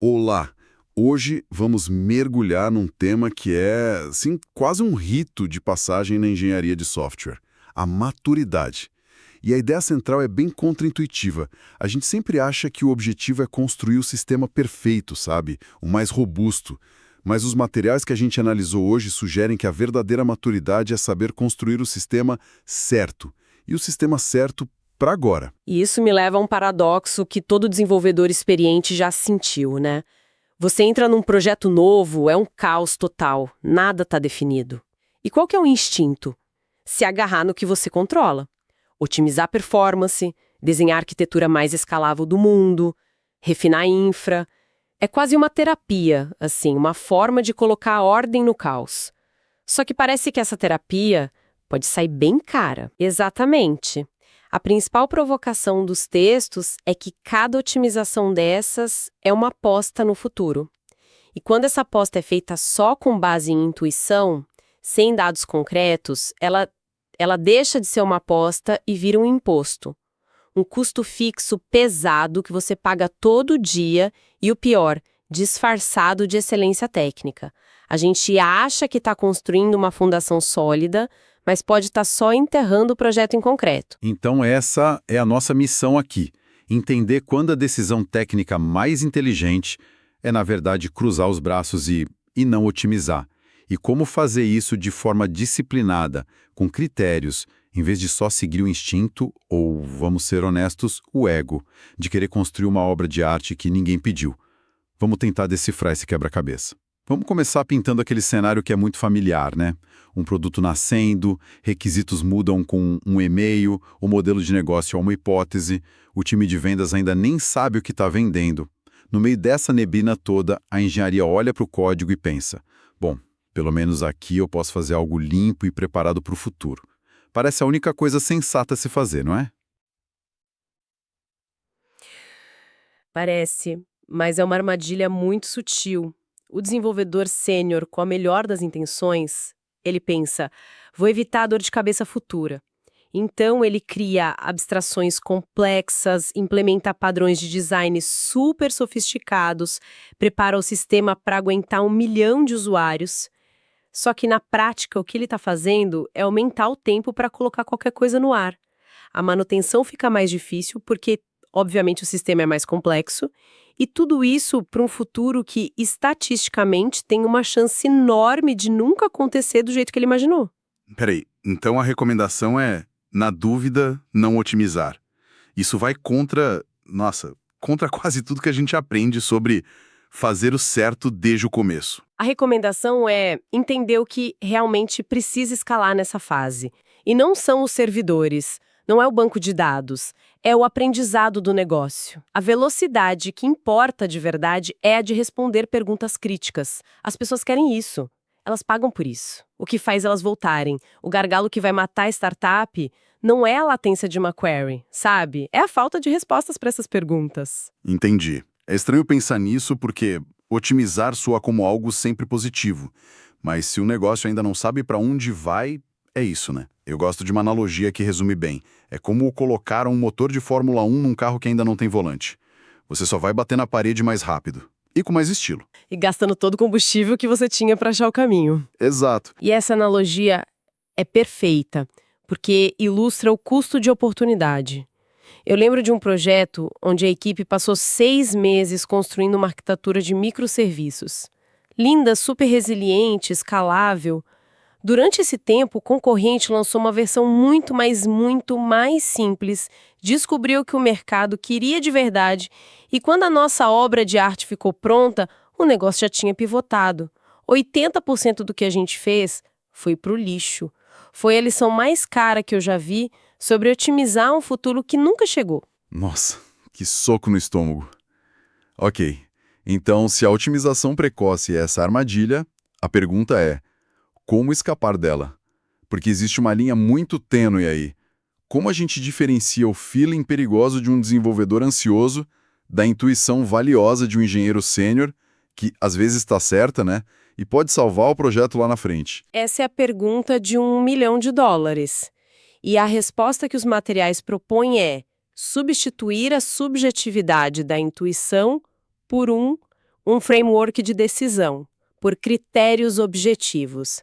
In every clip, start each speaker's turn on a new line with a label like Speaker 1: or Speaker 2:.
Speaker 1: Olá! Hoje vamos mergulhar num tema que é, assim, quase um rito de passagem na engenharia de software, a maturidade. E a ideia central é bem contraintuitiva. A gente sempre acha que o objetivo é construir o sistema perfeito, sabe? O mais robusto. Mas os materiais que a gente analisou hoje sugerem que a verdadeira maturidade é saber construir o sistema certo. E o sistema certo para agora.
Speaker 2: E isso me leva a um paradoxo que todo desenvolvedor experiente já sentiu, né? Você entra num projeto novo, é um caos total, nada está definido. E qual que é o instinto? Se agarrar no que você controla. Otimizar a performance, desenhar a arquitetura mais escalável do mundo, refinar a infra. É quase uma terapia, assim, uma forma de colocar a ordem no caos. Só que parece que essa terapia pode sair bem cara. Exatamente. A principal provocação dos textos é que cada otimização dessas é uma aposta no futuro. E quando essa aposta é feita só com base em intuição, sem dados concretos, ela deixa de ser uma aposta e vira um imposto. Um custo fixo pesado que você paga todo dia e, o pior, disfarçado de excelência técnica. A gente acha que está construindo uma fundação sólida, mas pode estar só enterrando o projeto em concreto.
Speaker 1: Então essa é a nossa missão aqui, entender quando a decisão técnica mais inteligente é, na verdade, cruzar os braços e não otimizar. E como fazer isso de forma disciplinada, com critérios, em vez de só seguir o instinto ou, vamos ser honestos, o ego, de querer construir uma obra de arte que ninguém pediu. Vamos tentar decifrar esse quebra-cabeça. Vamos começar pintando aquele cenário que é muito familiar, né? Um produto nascendo, requisitos mudam com um e-mail, o modelo de negócio é uma hipótese, o time de vendas ainda nem sabe o que está vendendo. No meio dessa neblina toda, a engenharia olha para o código e pensa: bom, pelo menos aqui eu posso fazer algo limpo e preparado para o futuro. Parece a única coisa sensata a se fazer, não é?
Speaker 2: Parece, mas é uma armadilha muito sutil. O desenvolvedor sênior, com a melhor das intenções, ele pensa, vou evitar a dor de cabeça futura. Então ele cria abstrações complexas, implementa padrões de design super sofisticados, prepara o sistema para aguentar 1 milhão de usuários. Só que na prática o que ele está fazendo é aumentar o tempo para colocar qualquer coisa no ar. A manutenção fica mais difícil porque, obviamente, o sistema é mais complexo, e tudo isso para um futuro que, estatisticamente, tem uma chance enorme de nunca acontecer do jeito que ele imaginou.
Speaker 3: Peraí, então a recomendação é, na dúvida, não otimizar. Isso vai contra quase tudo que a gente aprende sobre fazer o certo desde o começo.
Speaker 2: A recomendação é entender o que realmente precisa escalar nessa fase. E não são os servidores, não é o banco de dados, é o aprendizado do negócio. A velocidade que importa de verdade é a de responder perguntas críticas. As pessoas querem isso. Elas pagam por isso. O que faz elas voltarem? O gargalo que vai matar a startup não é a latência de uma query, sabe? É a falta de respostas para essas perguntas.
Speaker 3: Entendi. É estranho pensar nisso porque otimizar soa como algo sempre positivo. Mas se o negócio ainda não sabe para onde vai, é isso, né? Eu gosto de uma analogia que resume bem. É como colocar um motor de Fórmula 1 num carro que ainda não tem volante. Você só vai bater na parede mais rápido. E com mais estilo.
Speaker 2: E gastando todo o combustível que você tinha para achar o caminho.
Speaker 3: Exato.
Speaker 2: E essa analogia é perfeita, porque ilustra o custo de oportunidade. Eu lembro de um projeto onde a equipe passou 6 meses construindo uma arquitetura de microserviços. Linda, super resiliente, escalável. Durante esse tempo, o concorrente lançou uma versão muito mais simples, descobriu que o mercado queria de verdade e quando a nossa obra de arte ficou pronta, o negócio já tinha pivotado. 80% do que a gente fez foi pro lixo. Foi a lição mais cara que eu já vi sobre otimizar um futuro que nunca chegou.
Speaker 1: Nossa, que soco no estômago. Ok, então se a otimização precoce é essa armadilha, a pergunta é: como escapar dela? Porque existe uma linha muito tênue aí. Como a gente diferencia o feeling perigoso de um desenvolvedor ansioso da intuição valiosa de um engenheiro sênior, que às vezes está certa, né? E pode salvar o projeto lá na frente?
Speaker 2: Essa é a pergunta de US$1 milhão. E a resposta que os materiais propõem é substituir a subjetividade da intuição por um framework de decisão, por critérios objetivos.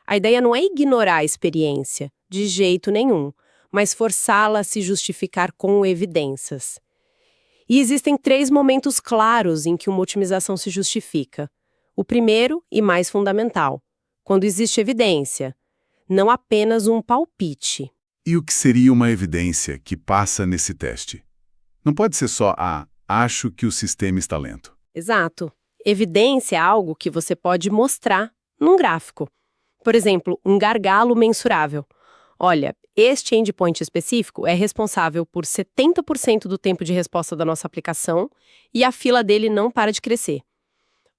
Speaker 2: A ideia não é ignorar a experiência, de jeito nenhum, mas forçá-la a se justificar com evidências. E existem 3 momentos claros em que uma otimização se justifica. O primeiro e mais fundamental, quando existe evidência, não apenas um palpite.
Speaker 1: E o que seria uma evidência que passa nesse teste? Não pode ser só acho que o sistema está lento.
Speaker 2: Exato. Evidência é algo que você pode mostrar num gráfico. Por exemplo, um gargalo mensurável. Olha, este endpoint específico é responsável por 70% do tempo de resposta da nossa aplicação e a fila dele não para de crescer.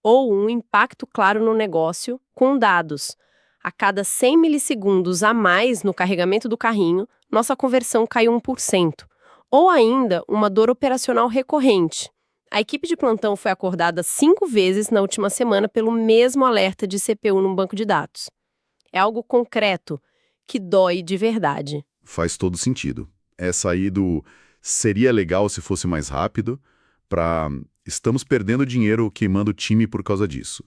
Speaker 2: Ou um impacto claro no negócio com dados. A cada 100 milissegundos a mais no carregamento do carrinho, nossa conversão caiu 1%. Ou ainda, uma dor operacional recorrente. A equipe de plantão foi acordada 5 vezes na última semana pelo mesmo alerta de CPU num banco de dados. É algo concreto, que dói de verdade.
Speaker 1: Faz todo sentido. É sair do seria legal se fosse mais rápido para estamos perdendo dinheiro queimando o time por causa disso.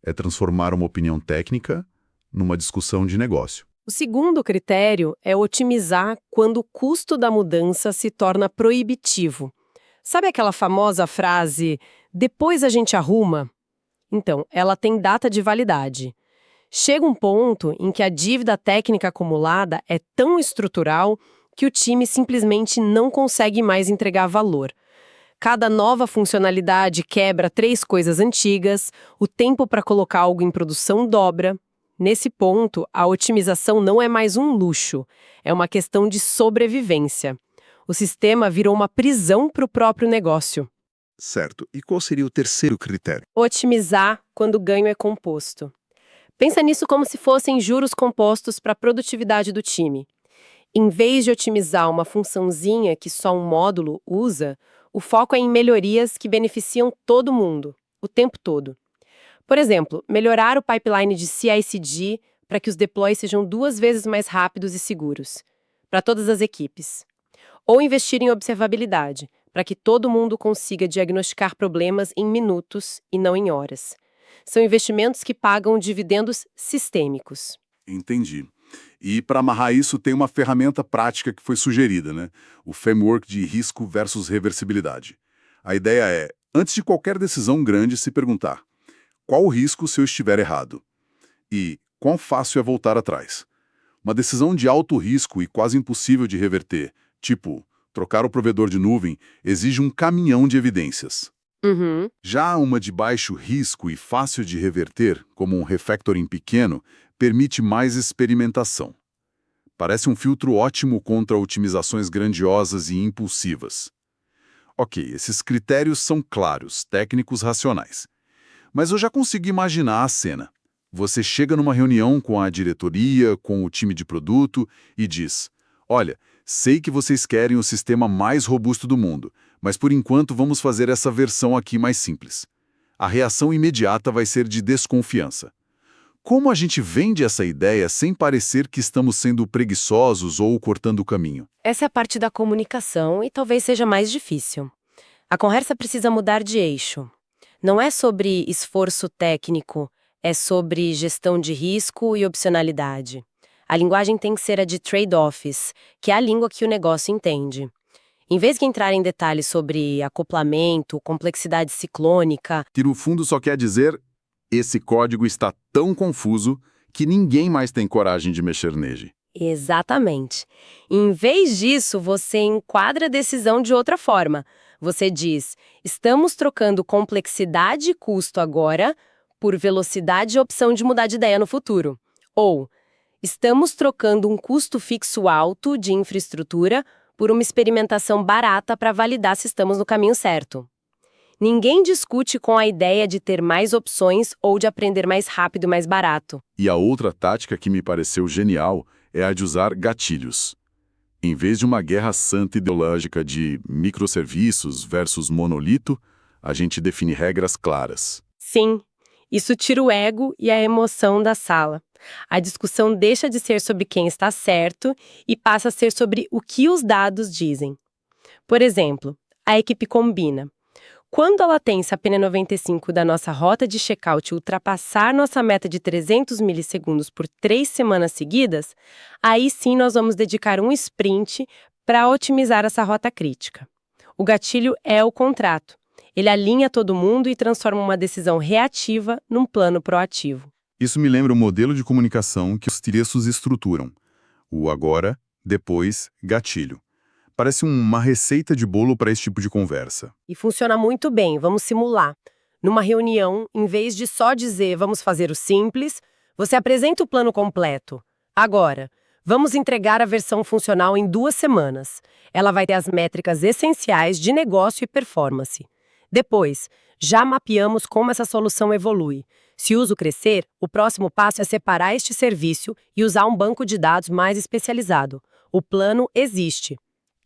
Speaker 1: É transformar uma opinião técnica numa discussão de negócio.
Speaker 2: O segundo critério é otimizar quando o custo da mudança se torna proibitivo. Sabe aquela famosa frase, depois a gente arruma? Então, ela tem data de validade. Chega um ponto em que a dívida técnica acumulada é tão estrutural que o time simplesmente não consegue mais entregar valor. Cada nova funcionalidade quebra 3 coisas antigas, o tempo para colocar algo em produção dobra. Nesse ponto, a otimização não é mais um luxo, é uma questão de sobrevivência. O sistema virou uma prisão para o próprio negócio.
Speaker 4: Certo. E qual seria o terceiro critério?
Speaker 2: Otimizar quando o ganho é composto. Pensa nisso como se fossem juros compostos para a produtividade do time. Em vez de otimizar uma funçãozinha que só um módulo usa, o foco é em melhorias que beneficiam todo mundo, o tempo todo. Por exemplo, melhorar o pipeline de CI/CD para que os deploys sejam 2 vezes mais rápidos e seguros, para todas as equipes. Ou investir em observabilidade, para que todo mundo consiga diagnosticar problemas em minutos e não em horas. São investimentos que pagam dividendos sistêmicos.
Speaker 3: Entendi. E para amarrar isso, tem uma ferramenta prática que foi sugerida, né? O framework de risco versus reversibilidade. A ideia é, antes de qualquer decisão grande, se perguntar: qual o risco se eu estiver errado? E quão fácil é voltar atrás? Uma decisão de alto risco e quase impossível de reverter, tipo, trocar o provedor de nuvem, exige um caminhão de evidências.
Speaker 2: Uhum.
Speaker 3: Já uma de baixo risco e fácil de reverter, como um refactoring pequeno, permite mais experimentação. Parece um filtro ótimo contra otimizações grandiosas e impulsivas. Ok, esses critérios são claros, técnicos, racionais. Mas eu já consigo imaginar a cena. Você chega numa reunião com a diretoria, com o time de produto e diz: olha, sei que vocês querem o sistema mais robusto do mundo, mas por enquanto vamos fazer essa versão aqui mais simples. A reação imediata vai ser de desconfiança. Como a gente vende essa ideia sem parecer que estamos sendo preguiçosos ou cortando o caminho?
Speaker 2: Essa é a parte da comunicação e talvez seja mais difícil. A conversa precisa mudar de eixo. Não é sobre esforço técnico, é sobre gestão de risco e opcionalidade. A linguagem tem que ser a de trade-offs, que é a língua que o negócio entende. Em vez de entrar em detalhes sobre acoplamento, complexidade ciclônica,
Speaker 1: Que no fundo só quer dizer, esse código está tão confuso que ninguém mais tem coragem de mexer nele.
Speaker 2: exatamente. Em vez disso, você enquadra a decisão de outra forma. Você diz, estamos trocando complexidade e custo agora por velocidade e opção de mudar de ideia no futuro. Ou, estamos trocando um custo fixo alto de infraestrutura por uma experimentação barata para validar se estamos no caminho certo. Ninguém discute com a ideia de ter mais opções ou de aprender mais rápido e mais barato.
Speaker 1: E a outra tática que me pareceu genial é a de usar gatilhos. Em vez de uma guerra santa ideológica de microserviços versus monolito, a gente define regras claras.
Speaker 2: Sim, isso tira o ego e a emoção da sala. A discussão deixa de ser sobre quem está certo e passa a ser sobre o que os dados dizem. Por exemplo, a equipe combina. Quando a latência PN95 da nossa rota de checkout ultrapassar nossa meta de 300 milissegundos por 3 semanas seguidas, aí sim nós vamos dedicar um sprint para otimizar essa rota crítica. O gatilho é o contrato. Ele alinha todo mundo e transforma uma decisão reativa num plano proativo.
Speaker 3: Isso me lembra o modelo de comunicação que os textos estruturam. O agora, depois, gatilho. Parece uma receita de bolo para esse tipo de conversa.
Speaker 2: E funciona muito bem, vamos simular. Numa reunião, em vez de só dizer vamos fazer o simples, você apresenta o plano completo. Agora, vamos entregar a versão funcional em 2 semanas. Ela vai ter as métricas essenciais de negócio e performance. Depois, já mapeamos como essa solução evolui. Se o uso crescer, o próximo passo é separar este serviço e usar um banco de dados mais especializado. O plano existe.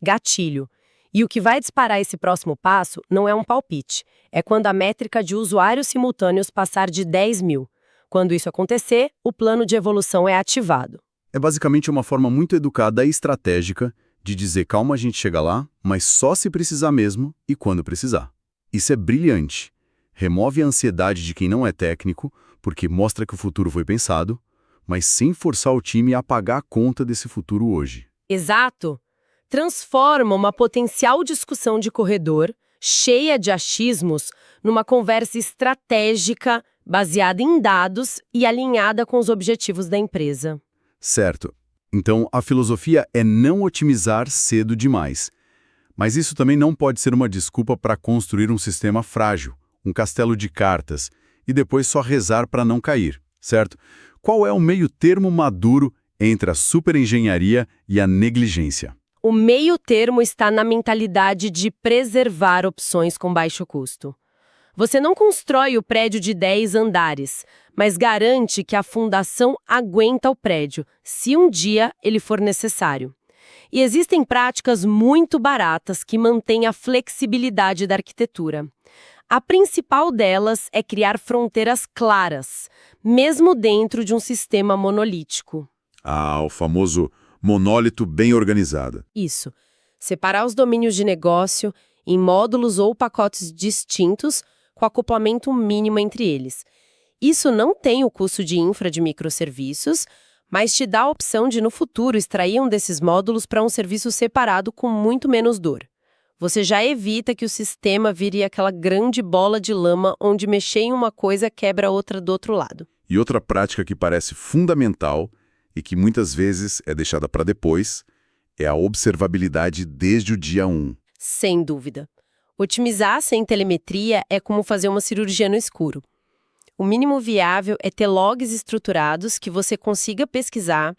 Speaker 2: Gatilho. E o que vai disparar esse próximo passo não é um palpite. É quando a métrica de usuários simultâneos passar de 10 mil. Quando isso acontecer, o plano de evolução é ativado.
Speaker 3: É basicamente uma forma muito educada e estratégica de dizer calma, a gente chega lá, mas só se precisar mesmo e quando precisar. Isso é brilhante. Remove a ansiedade de quem não é técnico, porque mostra que o futuro foi pensado, mas sem forçar o time a pagar a conta desse futuro hoje.
Speaker 2: Exato. Transforma uma potencial discussão de corredor, cheia de achismos, numa conversa estratégica, baseada em dados e alinhada com os objetivos da empresa.
Speaker 3: Certo. Então, a filosofia é não otimizar cedo demais. Mas isso também não pode ser uma desculpa para construir um sistema frágil, um castelo de cartas, e depois só rezar para não cair, certo? Qual é o meio termo maduro entre a superengenharia e a negligência?
Speaker 2: O meio termo está na mentalidade de preservar opções com baixo custo. Você não constrói o prédio de 10 andares, mas garante que a fundação aguenta o prédio, se um dia ele for necessário. E existem práticas muito baratas que mantêm a flexibilidade da arquitetura. A principal delas é criar fronteiras claras, mesmo dentro de um sistema monolítico.
Speaker 3: Ah, o famoso monólito bem organizado.
Speaker 2: Isso. Separar os domínios de negócio em módulos ou pacotes distintos, com acoplamento mínimo entre eles. Isso não tem o custo de infra de microserviços, mas te dá a opção de, no futuro, extrair um desses módulos para um serviço separado com muito menos dor. Você já evita que o sistema vire aquela grande bola de lama onde mexer em uma coisa quebra outra do outro lado.
Speaker 3: E outra prática que parece fundamental e que muitas vezes é deixada para depois é a observabilidade desde o dia 1.
Speaker 2: Sem dúvida. Otimizar sem telemetria é como fazer uma cirurgia no escuro. O mínimo viável é ter logs estruturados que você consiga pesquisar,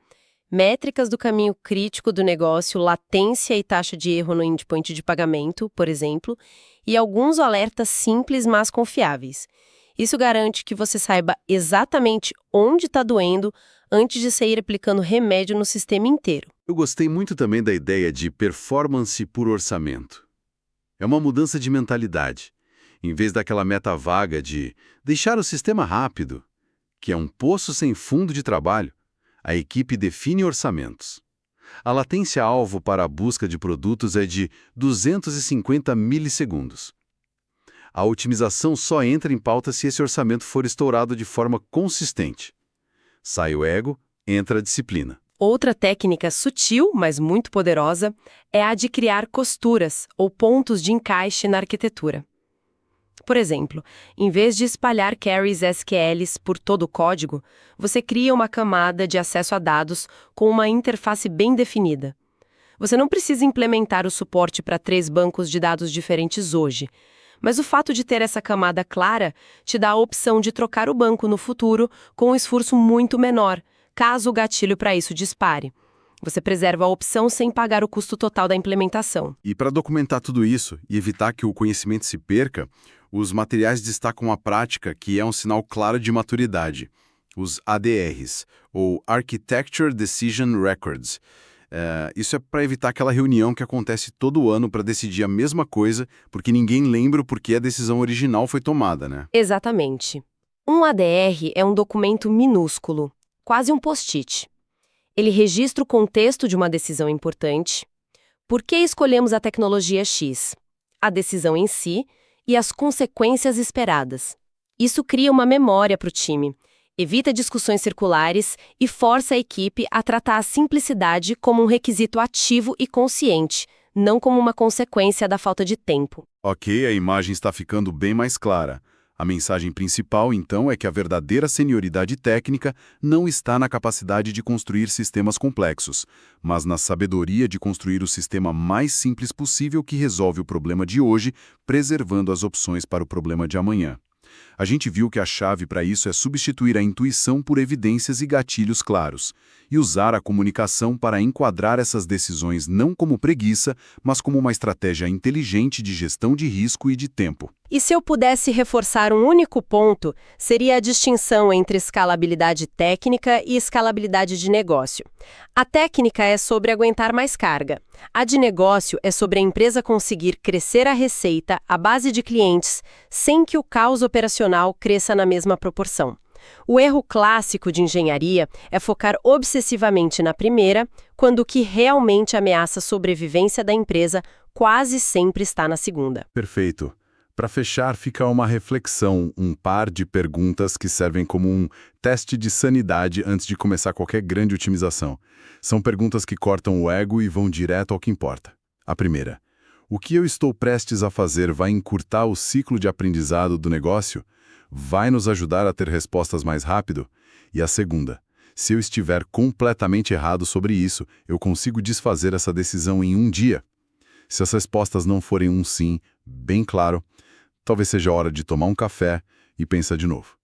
Speaker 2: métricas do caminho crítico do negócio, latência e taxa de erro no endpoint de pagamento, por exemplo, e alguns alertas simples, mas confiáveis. Isso garante que você saiba exatamente onde está doendo antes de sair aplicando remédio no sistema inteiro.
Speaker 3: Eu gostei muito também da ideia de performance por orçamento. É uma mudança de mentalidade. Em vez daquela meta vaga de deixar o sistema rápido, que é um poço sem fundo de trabalho, a equipe define orçamentos. A latência-alvo para a busca de produtos é de 250 milissegundos. A otimização só entra em pauta se esse orçamento for estourado de forma consistente. Sai o ego, entra a disciplina.
Speaker 2: Outra técnica sutil, mas muito poderosa, é a de criar costuras ou pontos de encaixe na arquitetura. Por exemplo, em vez de espalhar carries SQLs por todo o código, você cria uma camada de acesso a dados com uma interface bem definida. Você não precisa implementar o suporte para 3 bancos de dados diferentes hoje, mas o fato de ter essa camada clara te dá a opção de trocar o banco no futuro com um esforço muito menor, caso o gatilho para isso dispare. Você preserva a opção sem pagar o custo total da implementação.
Speaker 3: E para documentar tudo isso e evitar que o conhecimento se perca, os materiais destacam a prática que é um sinal claro de maturidade, os ADRs, ou Architecture Decision Records. Isso é para evitar aquela reunião que acontece todo ano para decidir a mesma coisa, porque ninguém lembra o porquê a decisão original foi tomada, né?
Speaker 2: Exatamente. Um ADR é um documento minúsculo, quase um post-it. Ele registra o contexto de uma decisão importante. Por que escolhemos a tecnologia X? A decisão em si e as consequências esperadas. Isso cria uma memória para o time, evita discussões circulares e força a equipe a tratar a simplicidade como um requisito ativo e consciente, não como uma consequência da falta de tempo.
Speaker 3: Ok, a imagem está ficando bem mais clara. A mensagem principal, então, é que a verdadeira senioridade técnica não está na capacidade de construir sistemas complexos, mas na sabedoria de construir o sistema mais simples possível que resolve o problema de hoje, preservando as opções para o problema de amanhã. A gente viu que a chave para isso é substituir a intuição por evidências e gatilhos claros, e usar a comunicação para enquadrar essas decisões não como preguiça, mas como uma estratégia inteligente de gestão de risco e de tempo.
Speaker 2: E se eu pudesse reforçar um único ponto, seria a distinção entre escalabilidade técnica e escalabilidade de negócio. A técnica é sobre aguentar mais carga. A de negócio é sobre a empresa conseguir crescer a receita à base de clientes sem que o caos operacional cresça na mesma proporção. O erro clássico de engenharia é focar obsessivamente na primeira, quando o que realmente ameaça a sobrevivência da empresa quase sempre está na segunda.
Speaker 1: Perfeito. Para fechar, fica uma reflexão, um par de perguntas que servem como um teste de sanidade antes de começar qualquer grande otimização. São perguntas que cortam o ego e vão direto ao que importa. A primeira: o que eu estou prestes a fazer vai encurtar o ciclo de aprendizado do negócio? Vai nos ajudar a ter respostas mais rápido? E a segunda: se eu estiver completamente errado sobre isso, eu consigo desfazer essa decisão em um dia? Se as respostas não forem um sim, bem claro, talvez seja hora de tomar um café e pensar de novo.